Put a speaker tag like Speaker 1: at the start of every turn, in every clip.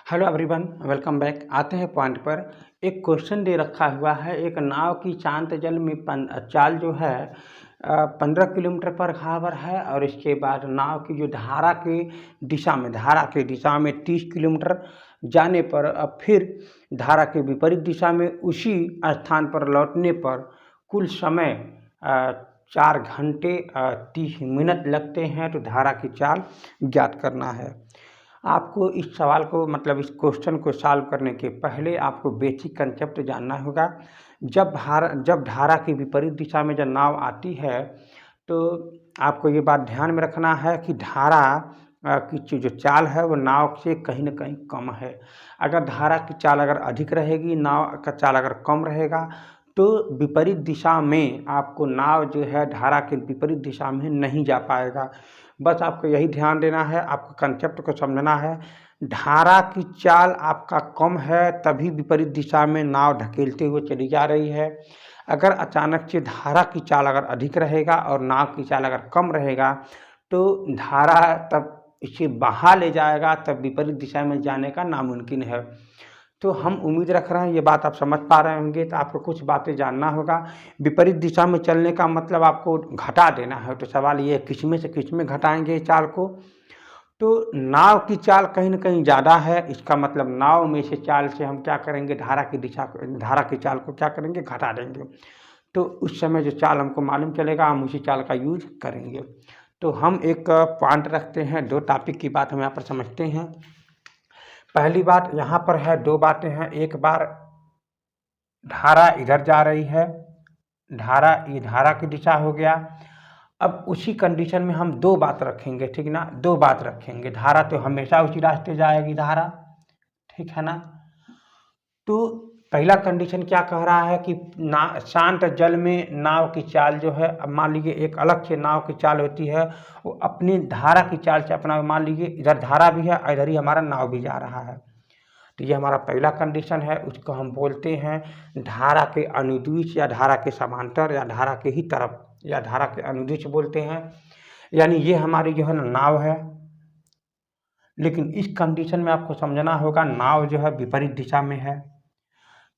Speaker 1: Hello everyone, welcome back. आते हैं point पर। एक क्वेश्चन दे रखा हुआ है, एक नाव की शांत जल में चाल जो है 15 किलोमीटर पर हावर है, और इसके बाद नाव की जो धारा की दिशा में 30 किलोमीटर जाने पर फिर धारा के विपरीत दिशा में उसी स्थान पर लौटने पर कुल समय 4 घंटे 30 मिनट लगते हैं। तो धारा की चाल ज्ञात करना है। आपको इस सवाल को इस क्वेश्चन को सॉल्व करने के पहले आपको बेसिक कंसेप्ट जानना होगा। जब धारा की विपरीत दिशा में जब नाव आती है तो आपको ये बात ध्यान में रखना है कि धारा की जो चाल है वो नाव से कहीं न कहीं कम है। अगर धारा की चाल अगर अधिक रहेगी, नाव का चाल अगर कम रहेगा, तो विपरीत दिशा में आपको नाव जो है धारा के विपरीत दिशा में नहीं जा पाएगा। बस आपको यही ध्यान देना है, आपको कंसेप्ट को समझना है। धारा की चाल आपका कम है तभी विपरीत दिशा में नाव ढकेलते हुए चली जा रही है। अगर अचानक से धारा की चाल अगर अधिक रहेगा और नाव की चाल अगर कम रहेगा तो धारा तब इसे बहा ले जाएगा, तब विपरीत दिशा में जाने का नामुमकिन है। तो हम उम्मीद रख रहे हैं ये बात आप समझ पा रहे होंगे। तो आपको कुछ बातें जानना होगा। विपरीत दिशा में चलने का मतलब आपको घटा देना है। तो सवाल ये है किस में से किस में घटाएंगे इस चाल को। तो नाव की चाल कहीं न कहीं ज़्यादा है, इसका मतलब नाव में से चाल से हम क्या करेंगे, धारा की चाल को क्या करेंगे, घटा देंगे। तो उस समय जो चाल हमको मालूम चलेगा हम उसी चाल का यूज करेंगे। तो हम एक पॉइंट रखते हैं, 2 टॉपिक की बात हम यहाँ पर समझते हैं। पहली बात यहाँ पर है, 2 बातें हैं। एक बार धारा इधर जा रही है, ये धारा की दिशा हो गया। अब उसी कंडीशन में हम 2 बात रखेंगे, ठीक ना। 2 बात रखेंगे, धारा तो हमेशा उसी रास्ते जाएगी धारा, ठीक है ना। तो पहला कंडीशन क्या कह रहा है कि शांत जल में नाव की चाल जो है, अब मान लीजिए एक अलग से नाव की चाल होती है, वो अपनी धारा की चाल से अपना, मान लीजिए इधर धारा भी है और इधर ही हमारा नाव भी जा रहा है। तो ये हमारा पहला कंडीशन है, उसको हम बोलते हैं धारा के अनुदिश या धारा के समांतर या धारा के ही तरफ या धारा के अनुदिश बोलते हैं। यानी ये हमारी जो है ना नाव है। लेकिन इस कंडीशन में आपको समझना होगा नाव जो है विपरीत दिशा में है,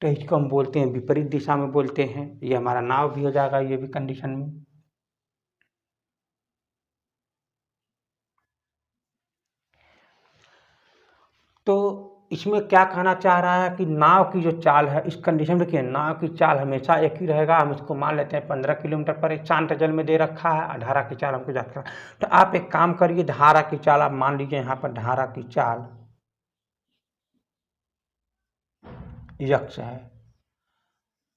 Speaker 1: तो इसको हम बोलते हैं विपरीत दिशा में बोलते हैं। ये हमारा नाव भी हो जाएगा ये भी कंडीशन में। तो इसमें क्या कहना चाह रहा है कि नाव की जो चाल है इस कंडीशन में, देखिए नाव की चाल हमेशा एक ही रहेगा। हम इसको मान लेते हैं 15 किलोमीटर पर एक शांत जल में दे रखा है, धारा की चाल हमको ज्ञात करना। तो आप एक काम करिए, धारा की चाल आप मान लीजिए यहाँ पर धारा की चाल यक्ष है,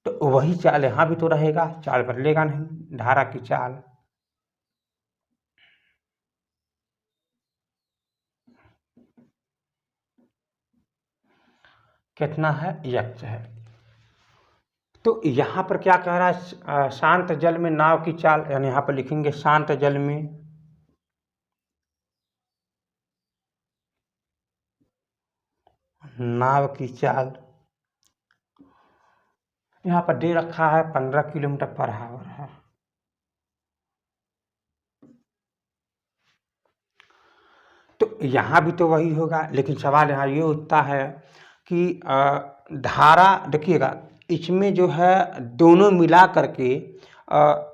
Speaker 1: तो वही चाल यहाँ भी तो रहेगा, चाल बदलेगा नहीं। धारा की चाल कितना है, यक्ष है। तो यहाँ पर क्या कह रहा है, शांत जल में नाव की चाल, यानी यहाँ पर लिखेंगे शांत जल में नाव की चाल, यहाँ पर दे रखा है 15 किलोमीटर पर आवर है। तो यहाँ भी तो वही होगा, लेकिन सवाल यहाँ ये उठता है कि धारा, देखिएगा इसमें जो है दोनों मिला करके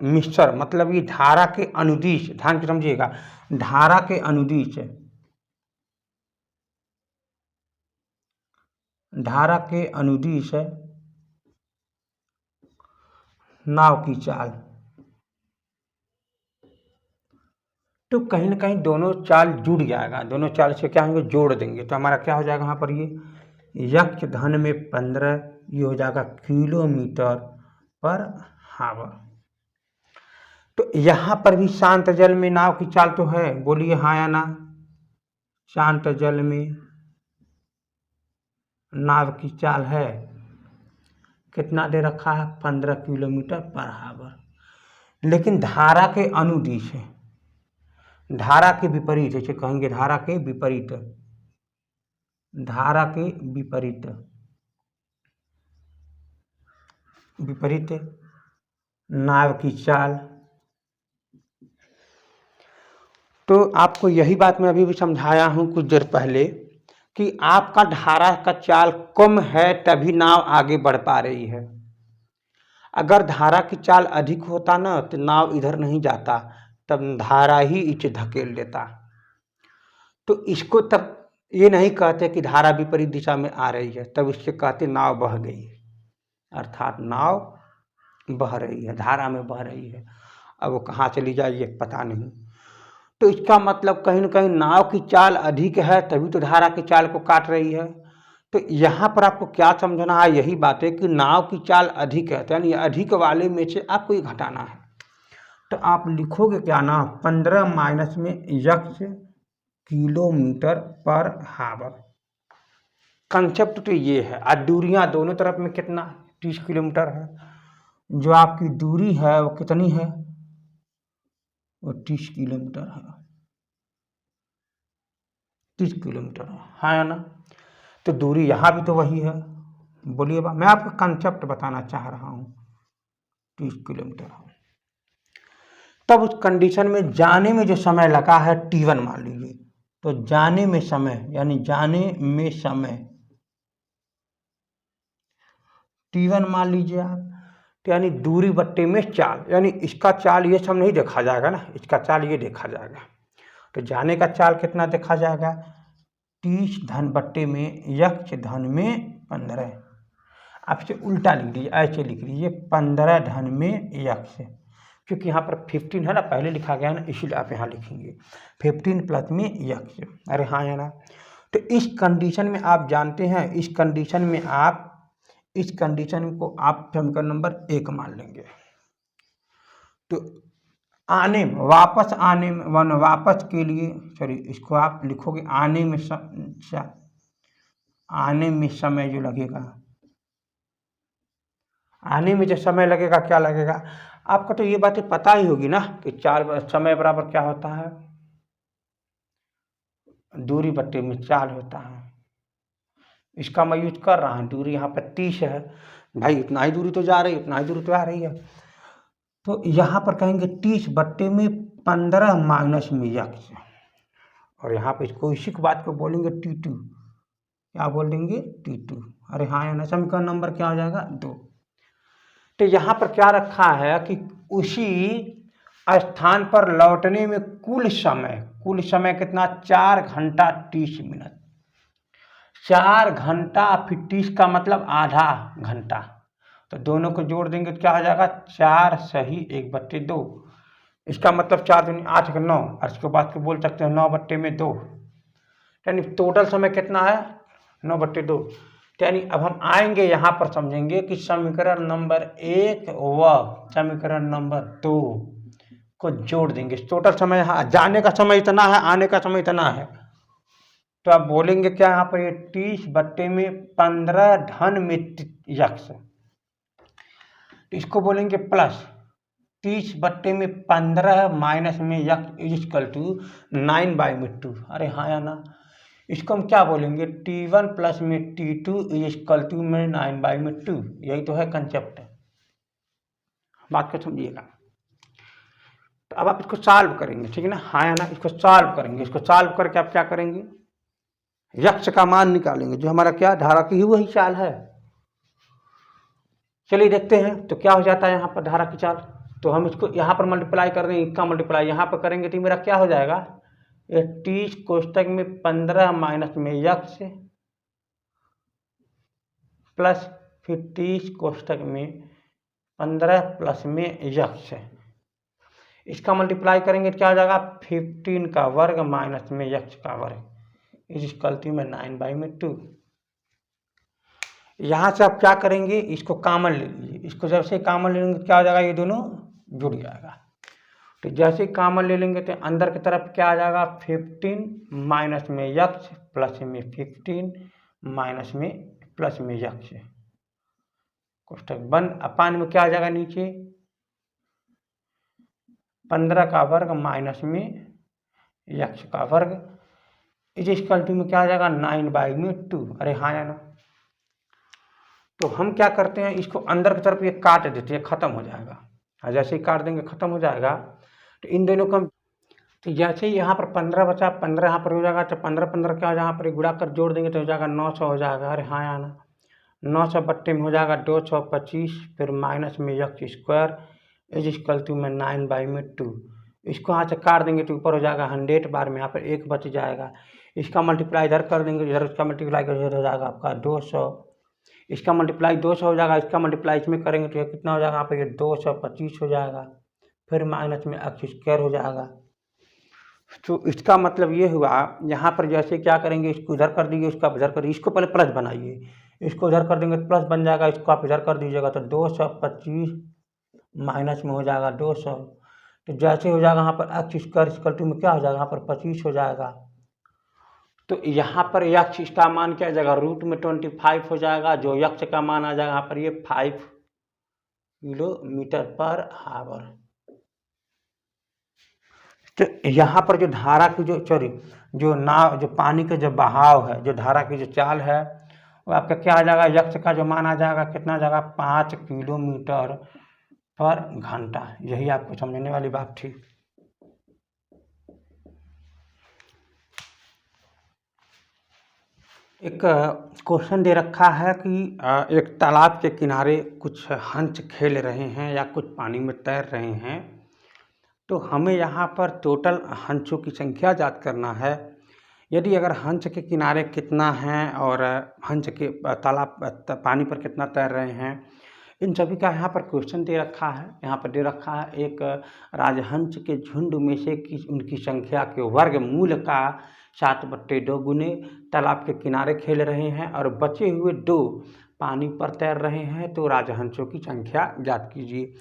Speaker 1: मिक्सचर, मतलब ये धारा के अनुदिश, ध्यान से समझिएगा, धारा के अनुदिश है, धारा के अनुदिश है नाव की चाल। तो कहीं ना कहीं दोनों चाल जुड़ जाएगा, दोनों चाल से क्या होंगे, जोड़ देंगे। तो हमारा क्या हो जाएगा यहाँ पर, ये यक्ष धन में 15, ये हो जाएगा किलोमीटर पर हावर। तो यहाँ पर भी शांत जल में नाव की चाल तो है, बोलिए हाँ या ना। शांत जल में नाव की चाल है, कितना दे रखा है, 15 किलोमीटर पर हावर। लेकिन धारा के अनुदिश है, धारा के विपरीत, जैसे कहेंगे धारा के विपरीत, धारा के विपरीत, विपरीत नाव की चाल। तो आपको यही बात मैं अभी भी समझाया हूँ कुछ देर पहले कि आपका धारा का चाल कम है तभी नाव आगे बढ़ पा रही है। अगर धारा की चाल अधिक होता ना तो नाव इधर नहीं जाता, तब धारा ही इसे धकेल देता। तो इसको तब ये नहीं कहते कि धारा विपरीत दिशा में आ रही है, तब इससे कहते नाव बह गई, अर्थात नाव बह रही है, धारा में बह रही है। अब वो कहाँ चली जाए ये पता नहीं। तो इसका मतलब कहीं ना कहीं नाव की चाल अधिक है तभी तो धारा की चाल को काट रही है। तो यहाँ पर आपको क्या समझना है, यही बात है कि नाव की चाल अधिक है, तो यानी अधिक वाले में से आपको ये घटाना है। तो आप लिखोगे क्या ना, 15 माइनस में यक्स किलोमीटर पर हावर। कंसेप्ट तो ये है। और दूरियां दोनों तरफ में कितना, 30 किलोमीटर है। जो आपकी दूरी है वो कितनी है, वो 30 किलोमीटर है, 30 किलोमीटर है ना। तो दूरी यहाँ भी तो वही है। बोलिए मैं आपको कंसेप्ट बताना चाह रहा हूँ, 30 किलोमीटर है। तब उस कंडीशन में जाने में जो समय लगा है T1 मान लीजिए, तो जाने में समय यानी जाने में समय T1 मान लीजिए आप, तो यानी दूरी बट्टे में चाल, यानी इसका चाल ये सब नहीं देखा जाएगा ना, इसका चाल ये देखा जाएगा। तो जाने का चाल कितना देखा जाएगा, 30 धन बट्टे में यक्ष धन में 15। आपसे उल्टा लिख लीजिए, ऐसे लिख लीजिए 15 धन में यक्ष, क्योंकि यहाँ पर 15 है ना, पहले लिखा गया ना, इसलिए आप यहाँ लिखेंगे 15 प्लस में यक्ष। अरे हाँ है ना। तो इस कंडीशन में आप जानते हैं, इस कंडीशन में आप इस कंडीशन को आप समीकरण नंबर 1 मान लेंगे। तो आने में, वापस आने में, वापस के लिए सॉरी, इसको आप लिखोगे आने में आने में समय जो लगेगा, आने में जो समय लगेगा क्या लगेगा, आपको तो ये बातें पता ही होगी ना कि चाल समय बराबर क्या होता है, दूरी बट्टे में चाल होता है। इसका मैं यूज कर रहा हूँ, दूरी यहाँ पर 30 है भाई, इतना ही दूरी तो जा रही है, इतना ही दूरी तो आ रही है। तो यहाँ पर कहेंगे 30 बट्टे में 15 माइनस में यक्ष, और यहाँ पर इसको इसी बात को बोलेंगे T2। क्या बोल देंगे, T2। अरे हाँ है ना, समीकरण नंबर क्या हो जाएगा, 2। तो यहाँ पर क्या रखा है कि उसी स्थान पर लौटने में कुल समय कितना, 4 घंटा 30 मिनट। 4 घंटा फिर 30 का मतलब आधा घंटा, तो दोनों को जोड़ देंगे तो क्या हो जाएगा, 4 सही 1/2। इसका मतलब 4 दूनी 8 का 9, और इसके बाद को बोल सकते हैं 9/2। यानी टोटल समय कितना है, 9/2। यानी अब हम आएंगे यहाँ पर समझेंगे कि समीकरण नंबर 1 व समीकरण नंबर 2 को जोड़ देंगे। टोटल समय, जाने का समय इतना है, आने का समय इतना है, तो आप बोलेंगे क्या यहाँ पर, ये 30 बट्टे में 15 धन में यक्ष, इसको बोलेंगे प्लस 30 बट्टे में 15 माइनस में यक्ष इज इक्वल टू 9/2। अरे हाँ या ना। इसको हम क्या बोलेंगे, T1 प्लस में T2 इज इक्वल टू में 9/2। यही तो है कंसेप्ट, बात को समझिएगा। तो अब आप इसको सॉल्व करेंगे, ठीक है ना, हाँ या ना। इसको सॉल्व करेंगे, इसको सॉल्व करके आप क्या करेंगे, यक्ष का मान निकालेंगे, जो हमारा क्या धारा की ही वही चाल है। चलिए देखते हैं तो क्या हो जाता है यहाँ पर धारा की चाल। तो हम इसको यहाँ पर मल्टीप्लाई कर देंगे, इसका मल्टीप्लाई यहाँ पर करेंगे तो मेरा क्या हो जाएगा, ये 30 कोष्टक में 15 माइनस में यक्ष प्लस फिर 30 कोष्टक में 15 प्लस में यक्ष, इसका मल्टीप्लाई करेंगे क्या हो जाएगा, 15 का वर्ग माइनस में यक्ष का वर्ग इस इक्वल टू में 9/2। यहाँ से आप क्या करेंगे, इसको कॉमन ले लीजिए। इसको जब से कॉमन ले लेंगे क्या हो जाएगा, ये दोनों जुड़ जाएगा। तो जैसे कॉमन ले लेंगे तो अंदर की तरफ क्या आ जाएगा, 15 माइनस में यक्ष प्लस में 15 माइनस में प्लस में यक्ष, कोष्टक बंद। अपान में क्या आ जाएगा, नीचे 15 का वर्ग माइनस में यक्ष का वर्ग इज इक्वल टू में क्या आ जाएगा, 9/2। अरे हाँ या ना। तो हम क्या करते हैं, इसको अंदर की तरफ ये काट देते हैं, खत्म हो जाएगा। और जैसे ही काट देंगे खत्म हो जाएगा। तो इन दोनों को हम तो जैसे ही यहाँ पर 15 बचा, 15 यहाँ पर हो जाएगा, तो 15 क्या हो जाएगा, यहाँ पर गुणा कर जोड़ देंगे तो हो जाएगा 900 हो जाएगा। अरे हाँ आना 900 बट्टे में हो जाएगा 225, फिर माइनस में x square is equal to में 9/2। इसको यहाँ से काट देंगे तो ऊपर हो जाएगा 100 बार में, यहाँ पर 1 बच जाएगा। इसका मल्टीप्लाई इधर कर देंगे, इधर उसका मल्टीप्लाई कर हो जाएगा आपका 200। इसका मल्टीप्लाई 200 हो जाएगा, इसका मल्टीप्लाई इसमें करेंगे तो ये कितना हो जाएगा, यहाँ पर ये 225 हो जाएगा। फिर माइनस में x स्क्वायर हो जाएगा। तो इसका मतलब ये हुआ, यहाँ पर जैसे क्या करेंगे, इसको इधर कर दीजिए, इसको आप इधर कर दीजिए, इसको पहले प्लस बनाइए, इसको इधर कर देंगे तो प्लस बन जाएगा, इसको आप इधर कर दीजिएगा तो 225 माइनस में हो जाएगा 200। तो जैसे हो जाएगा यहाँ पर x स्क्वायर इक्वल टू में क्या हो जाएगा, यहाँ पर 25 हो जाएगा। तो यहाँ पर x का मान क्या आ जाएगा, रूट में 25 हो जाएगा, जो x का मान आ जाएगा यहाँ पर ये 5 किलोमीटर पर आवर। तो यहाँ पर जो धारा की जो नाव, जो पानी का जो बहाव है, जो धारा की जो चाल है, वो आपका क्या आ जाएगा, x का जो मान आ जाएगा कितना आ जाएगा, 5 किलोमीटर पर घंटा। यही आपको समझने वाली बात थी। एक क्वेश्चन दे रखा है कि एक तालाब के किनारे कुछ हंस खेल रहे हैं या कुछ पानी में तैर रहे हैं। तो हमें यहाँ पर टोटल हंसों की संख्या ज्ञात करना है। यदि अगर हंस के किनारे कितना है और हंस के तालाब पानी पर कितना तैर रहे हैं, इन सभी का यहाँ पर क्वेश्चन दे रखा है। यहाँ पर दे रखा है एक राजहंस के झुंड में से उनकी संख्या के वर्गमूल का 7/2 गुने तालाब के किनारे खेल रहे हैं और बचे हुए 2 पानी पर तैर रहे हैं, तो राजहंसों की संख्या ज्ञात कीजिए।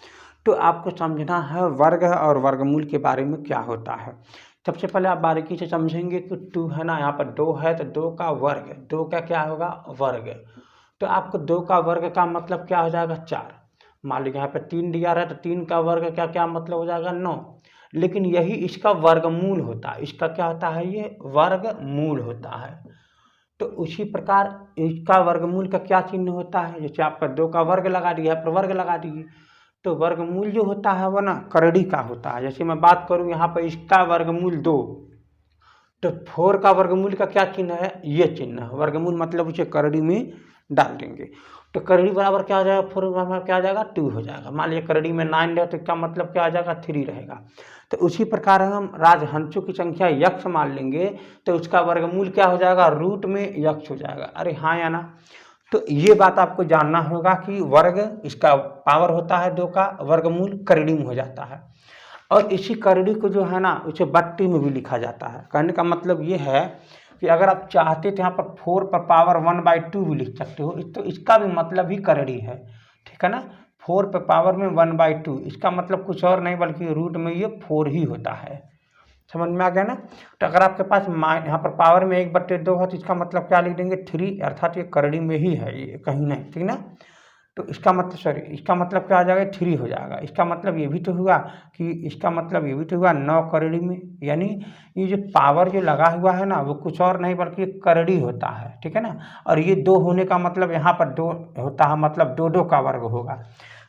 Speaker 1: तो आपको समझना है वर्ग और वर्गमूल के बारे में क्या होता है। सबसे पहले आप बारीकी से समझेंगे कि 2 है ना, यहाँ पर 2 है तो 2 का वर्ग, 2 का क्या होगा, वर्ग। तो आपको 2 का वर्ग का मतलब क्या हो जाएगा, 4। मान लीजिए यहाँ पे 3 दिया रहा है तो 3 का वर्ग का क्या मतलब हो जाएगा, 9। लेकिन यही इसका वर्गमूल होता है, इसका क्या होता है, ये वर्गमूल होता है। तो उसी प्रकार इसका वर्गमूल का क्या चिन्ह होता है, जैसे आपका 2 का वर्ग लगा दिया है, पर वर्ग लगा दीजिए, तो वर्गमूल जो होता है वो ना करड़ी का होता है। जैसे मैं बात करूँ यहाँ पर इसका वर्गमूल 2, तो 4 का वर्गमूल का क्या चिन्ह है, ये चिन्ह है। वर्गमूल मतलब उसे करड़ी में डाल देंगे तो करड़ी बराबर क्या हो जाएगा, 4 बराबर क्या आ जाएगा, 2 हो जाएगा। मान लीजिए करड़ी में 9 है तो इसका मतलब क्या आ जाएगा, 3 रहेगा। तो उसी प्रकार हम राजहंसों की संख्या यक्ष मान लेंगे तो उसका वर्गमूल क्या हो जाएगा, रूट में यक्ष हो जाएगा। अरे हाँ या ना। तो ये बात आपको जानना होगा कि वर्ग इसका पावर होता है 2 का, वर्गमूल करड़ी में हो जाता है। और इसी करड़ी को जो है ना उसे बट्टी में भी लिखा जाता है। कहने का मतलब ये है कि अगर आप चाहते तो यहाँ पर 4 पर पावर 1/2 भी लिख सकते हो, तो इसका भी मतलब ही करड़ी है, ठीक है ना। 4 पर पावर में 1/2, इसका मतलब कुछ और नहीं बल्कि रूट में ये 4 ही होता है। समझ में आ गया ना। तो अगर आपके पास यहाँ पर पावर में 1/2 है तो इसका मतलब क्या लिख देंगे, 3, अर्थात ये करड़ी में ही है, ये कहीं नहीं, ठीक ना। तो इसका मतलब इसका मतलब क्या आ जाएगा, 3 हो जाएगा। इसका मतलब ये भी तो हुआ कि इसका मतलब ये भी तो हुआ 9 करड़ी में, यानी ये जो पावर जो लगा हुआ है ना वो कुछ और नहीं बल्कि करड़ी होता है, ठीक है ना। और ये 2 होने का मतलब यहाँ पर 2 होता है, मतलब 2 का वर्ग होगा,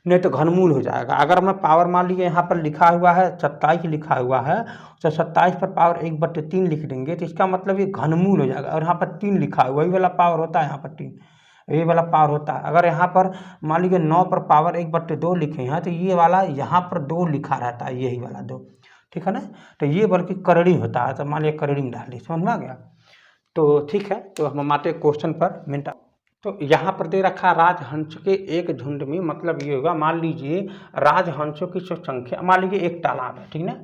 Speaker 1: नहीं तो घनमूल हो जाएगा। अगर मैं पावर मान लीजिए यहाँ पर लिखा हुआ है 27 लिखा हुआ है, तो 27 पर पावर 1/3 लिख देंगे तो इसका मतलब ये घनमूल हो जाएगा। और यहाँ पर 3 लिखा हुआ, वही वाला पावर होता है, यहाँ पर 3 ये वाला पावर होता है। अगर यहाँ पर मान लीजिए 9 पर पावर 1/2 लिखे हैं तो ये वाला यहाँ पर 2 लिखा रहता है, यही वाला 2, ठीक है ना। तो ये बल्कि करड़ी होता है, तो मान लीजिए करड़ी में डाल दी, समझ में आ गया। तो ठीक है, तो हम आते क्वेश्चन पर मिनट। तो यहाँ पर दे रखा राजहंस के एक झुंड में, मतलब ये होगा, मान लीजिए राजहंसों की जो संख्या, मान लीजिए एक तालाब है, ठीक ना।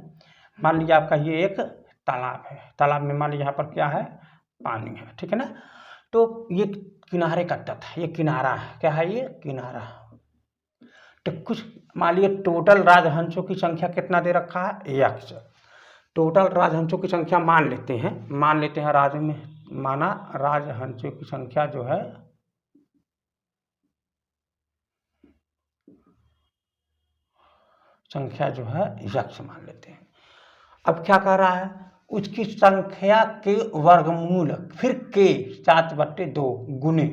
Speaker 1: मान लीजिए आपका ये एक तालाब है, तालाब में मान लीजिए यहाँ पर क्या है, पानी है, ठीक है ना। तो ये किनारे का तट है, ये किनारा है, क्या है, ये किनारा। तो कुछ मान लीजिए टोटल राजहंसों की संख्या कितना दे रखा है, यक्ष। टोटल राजहंसों की संख्या मान लेते हैं राज में माना राजहंसों की संख्या जो है यक्ष मान लेते हैं। अब क्या कह रहा है, उसकी संख्या के वर्गमूल, फिर के 7/2 गुने,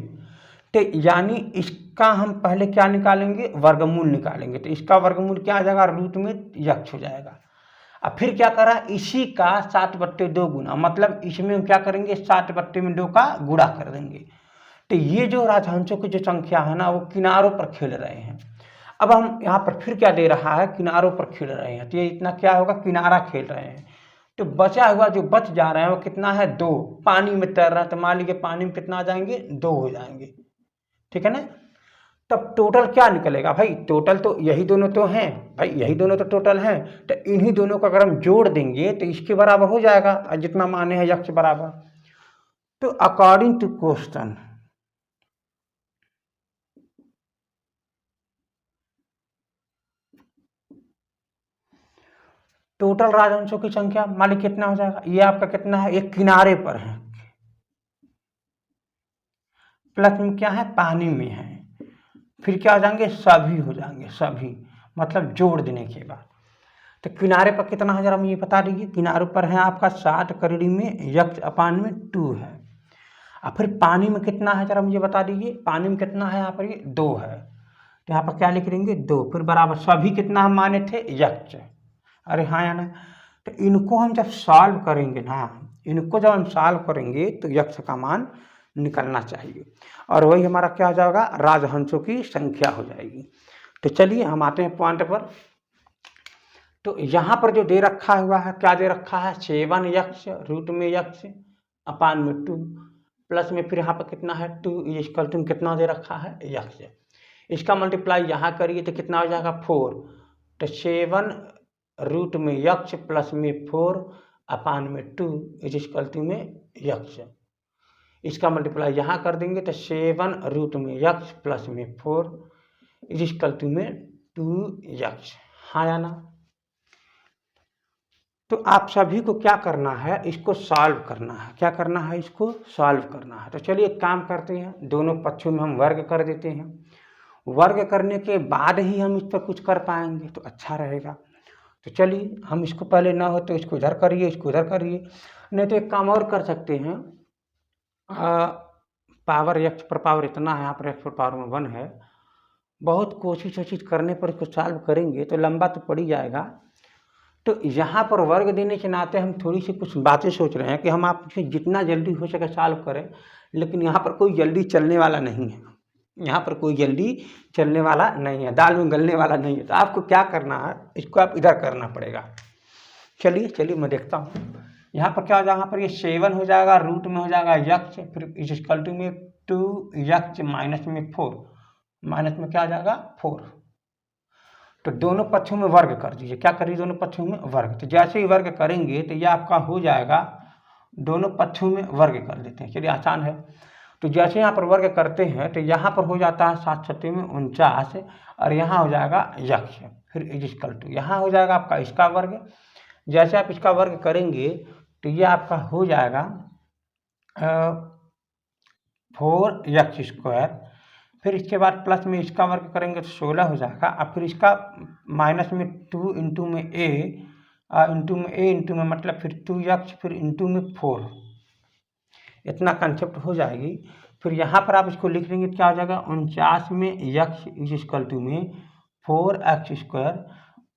Speaker 1: तो यानी इसका हम पहले क्या निकालेंगे, वर्गमूल निकालेंगे। तो इसका वर्गमूल क्या आ जाएगा, रूट में यक्ष हो जाएगा। अब फिर क्या करा, इसी का 7/2 गुना, मतलब इसमें हम क्या करेंगे 7/2 का गुणा कर देंगे। तो ये जो राजहंसों की जो संख्या है ना वो किनारों पर खेल रहे हैं। अब हम यहाँ पर फिर क्या दे रहा है, किनारों पर खेल रहे हैं, तो ये इतना क्या होगा, किनारा खेल रहे हैं। तो बचा हुआ जो बच जा रहे हैं वो कितना है, 2। पानी में तैर रहा है तो मान लीजिए पानी में कितना आ जाएंगे, 2 हो जाएंगे, ठीक है ना। तब टोटल क्या निकलेगा भाई, टोटल तो यही दोनों तो हैं भाई, यही दोनों तो टोटल हैं। तो इन्हीं दोनों को अगर हम जोड़ देंगे तो इसके बराबर हो जाएगा, जितना माने हैं यक्ष बराबर। तो अकॉर्डिंग टू क्वेश्चन टोटल राजहंसों की संख्या मान लीजिए कितना हो जाएगा, ये आपका कितना है, एक किनारे पर है, प्लस में क्या है, पानी में है, फिर क्या हो जाएंगे, सभी हो जाएंगे, सभी मतलब जोड़ देने के बाद। तो किनारे पर कितना है जरा मुझे बता दीजिए, किनारों पर है आपका 7 करोड़ी में यक्ष अपान में 2 है। और फिर पानी में कितना है जरा मुझे बता दीजिए, पानी में कितना है यहाँ पर, ये 2 है। तो यहाँ पर क्या लिख देंगे, 2, फिर बराबर सभी कितना हम माने थे, यक्ष। अरे हाँ या ना। तो इनको हम जब सॉल्व करेंगे ना, इनको जब हम सॉल्व करेंगे तो यक्ष का मान निकलना चाहिए, और वही हमारा क्या हो जाएगा, राजहंसों की संख्या हो जाएगी। तो चलिए हम आते हैं पॉइंट पर। तो यहाँ पर जो दे रखा हुआ है, क्या दे रखा है, 7 यक्ष रूट में यक्ष अपान में 2, प्लस में फिर यहाँ पर कितना है, 2 इक्वल टू कितना दे रखा है, यक्ष। इसका मल्टीप्लाई यहाँ करिए तो कितना हो जाएगा, 4। तो 7 रूट में यक्ष प्लस में 4 अपान में 2 इक्वल टू में यक्ष। इसका मल्टीप्लाई यहाँ कर देंगे तो 7 रूट में यक्ष प्लस में 4 इक्वल टू में 2 यक्ष। हाँ या ना। तो आप सभी को क्या करना है, इसको सॉल्व करना है, क्या करना है, इसको सॉल्व करना है। तो चलिए एक काम करते हैं, दोनों पक्षों में हम वर्ग कर देते हैं, वर्ग करने के बाद ही हम इस पर कुछ कर पाएंगे तो अच्छा रहेगा। तो चलिए हम इसको पहले ना हो तो इसको इधर करिए, इसको इधर करिए, नहीं तो एक काम और कर सकते हैं, पावर एक्स पर पावर इतना है, यहाँ पर एक्स पर पावर में 1 है, बहुत कोशिश करने पर इसको सॉल्व करेंगे तो लंबा तो पड़ ही जाएगा। तो यहाँ पर वर्ग देने के नाते हम थोड़ी सी कुछ बातें सोच रहे हैं कि हम आपसे जितना जल्दी हो सके सॉल्व करें, लेकिन यहाँ पर कोई जल्दी चलने वाला नहीं है, यहाँ पर कोई जल्दी चलने वाला नहीं है, दाल में गलने वाला नहीं है। तो आपको क्या करना है, इसको आप इधर करना पड़ेगा। चलिए मैं देखता हूँ यहाँ पर क्या हो जाएगा, यहाँ पर ये 7 हो जाएगा, रूट में हो जाएगा यक्ष, फिर इक्वल टू में 2 यक्ष माइनस में 4, माइनस में क्या आ जाएगा 4। तो दोनों पक्षों में वर्ग कर दीजिए, क्या करिए, दोनों पक्षों में वर्ग। तो जैसे ही वर्ग करेंगे तो यह आपका हो जाएगा, दोनों पक्षों में वर्ग कर देते हैं, चलिए आसान है। तो जैसे यहाँ पर वर्ग करते हैं तो यहाँ पर हो जाता है 7 7 में 49, और यहाँ हो जाएगा यक्ष, फिर इक्वल टू यहाँ हो जाएगा आपका इसका वर्ग। जैसे आप इसका वर्ग करेंगे तो ये आपका हो जाएगा 4 यक्ष स्क्वायर, फिर इसके बाद प्लस में इसका वर्ग करेंगे तो 16 हो जाएगा, और फिर इसका माइनस में 2 इंटू में ए इंटू में मतलब फिर 2 यक्ष, फिर इंटू में 4, इतना कंसेप्ट हो जाएगी। फिर यहाँ पर आप इसको लिख देंगे, क्या हो जाएगा 49 में यक्ष इक्वल टू में 4 एक्स स्क्वायर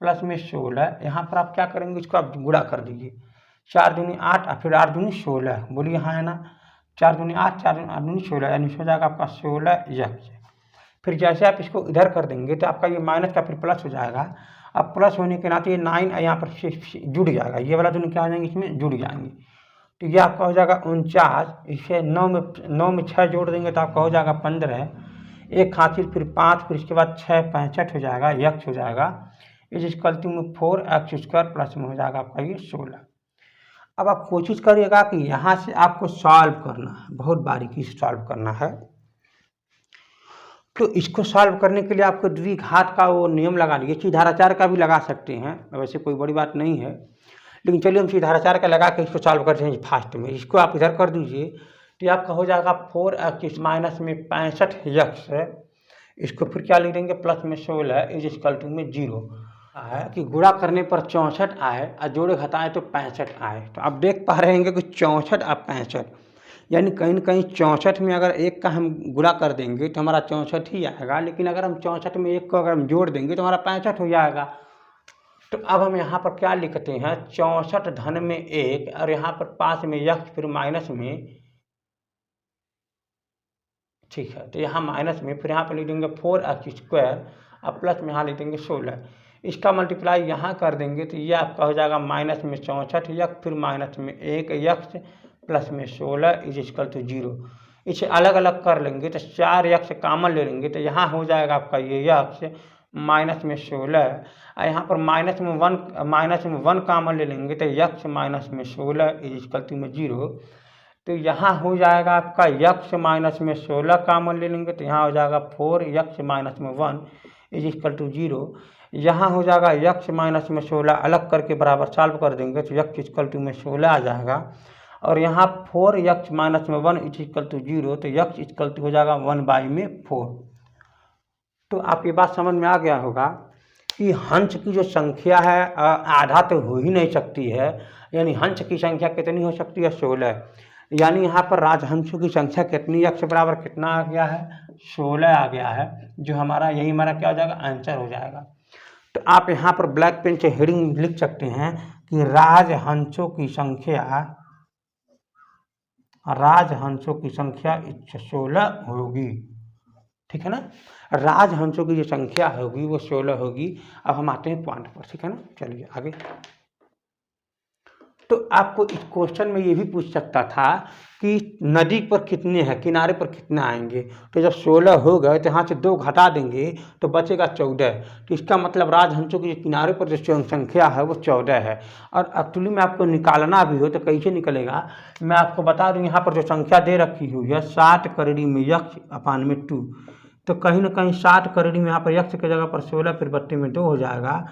Speaker 1: प्लस में 16। यहाँ पर आप क्या करेंगे, इसको आप गुणा कर दीजिए, 4 दूनी 8 और फिर 8 दूनी 16, बोलिए हाँ है ना, 4 दूनी 8 4 दूनी 16, यानी हो जाएगा आपका 16 यक्ष। फिर जैसे आप इसको इधर कर देंगे तो आपका ये माइनस का फिर प्लस हो जाएगा। अब प्लस होने के नाते ये 9 यहाँ पर जुड़ जाएगा, ये वाला दोनों क्या हो जाएंगे, इसमें जुड़ जाएंगे। तो ये आपका हो जाएगा 49, इसे 9 में 6 जोड़ देंगे तो आपका हो जाएगा 15, एक हासिल फिर 5, फिर इसके बाद 6 65 हो जाएगा, यक्ष हो जाएगा इक्वल टू में 4 एक्स स्क्वायर प्लस में हो जाएगा आपका ये 16। अब आप कोशिश करिएगा कि यहाँ से आपको सॉल्व करना है, बहुत बारीकी से सॉल्व करना है। तो इसको सॉल्व करने के लिए आपको द्विघात का वो नियम लगा लीजिए, सीधाराचार का भी लगा सकते हैं, वैसे कोई बड़ी बात नहीं है, लेकिन चलिए हम सीधाराचार का लगा के इसको सॉल्व करते हैं फास्ट में। इसको आप इधर कर दीजिए तो आपका हो जाएगा 4 एक्स माइनस में 65 यक्ष है, इसको फिर क्या लिख देंगे प्लस में 16 इक्वल टू में 0 है कि गुणा करने पर 64 आए और जोड़े घटाएं तो 65 आए। तो आप देख पा रहे हैं कि 64 और 65, यानी कहीं न कहीं 64 में अगर एक का हम गुणा कर देंगे तो हमारा 64 ही आएगा, लेकिन अगर हम 64 में एक को अगर हम जोड़ देंगे तो हमारा 65 हो जाएगा। तो अब हम यहाँ पर क्या लिखते हैं, 64 धन में 1 और यहाँ पर पास में यक्स फिर माइनस में, ठीक है। तो यहाँ माइनस में फिर यहाँ पर लिख देंगे 4x² और प्लस में यहाँ लिख देंगे 16। इसका मल्टीप्लाई यहाँ कर देंगे तो ये आपका हो जाएगा माइनस में 64 यक्स फिर माइनस में 1 यक्स प्लस में 16 इज इक्वल टू 0। इसे अलग अलग कर लेंगे तो 4 यक्स कॉमन ले लेंगे तो यहाँ हो जाएगा आपका ये यक्स माइनस में 16 और यहाँ पर माइनस में 1 कॉमन ले लेंगे तो यक्स माइनस में 16 इज इक्वल टू में 0। तो यहाँ हो जाएगा आपका यक्स माइनस में 16 कॉमन ले लेंगे तो यहाँ हो जाएगा 4 यक्स माइनस में 1 इज इक्वल टू 0। यहाँ हो जाएगा यक्स माइनस में 16 अलग करके बराबर सॉल्व कर देंगे तो यक्स इक्वल टू में 16 आ जाएगा और यहाँ 4 यक्स माइनस में 1 इज इक्वल टू 0 तो यक्स इक्वल टू हो जाएगा 1/4। तो आप ये बात समझ में आ गया होगा कि हंस की जो संख्या है आधा तो हो ही नहीं सकती है, यानी हंस की संख्या कितनी हो सकती है 16, यानी यहाँ पर राजहंसों की संख्या कितनी यक्स बराबर कितना आ गया है 16 आ गया है, जो हमारा यही हमारा क्या हो जाएगा आंसर हो जाएगा। तो आप यहाँ पर ब्लैक पेन से हेडिंग लिख सकते हैं कि राजहंसों की संख्या 16 होगी, ठीक है ना। राजहंसों की जो संख्या होगी वो 16 होगी। अब हम आते हैं पॉइंट पर, ठीक है ना। चलिए आगे। तो आपको इस क्वेश्चन में ये भी पूछ सकता था कि नदी पर कितने हैं, किनारे पर कितने आएंगे। तो जब 16 हो गए तो यहाँ से 2 घटा देंगे तो बचेगा 14। तो इसका मतलब राजहंसों की किनारे पर जो संख्या है वो 14 है। और एक्चुअली में आपको निकालना भी हो तो कैसे निकलेगा, मैं आपको बता दूँ। यहाँ पर जो संख्या दे रखी हुई है 7 करोड़ में यक्स अपान में 2, तो कहीं ना कहीं 7 करोड़ में यहाँ पर यक्स की जगह पर 16 फिर बट्टे में 2 हो जाएगा।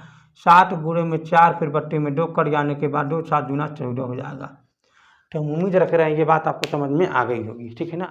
Speaker 1: 7 गुणे में 4 फिर बट्टे में 2 कट जाने के बाद 2 7 दूना 14 हो जाएगा। तो हम उम्मीद रख रहे हैं ये बात आपको समझ में आ गई होगी, ठीक है ना।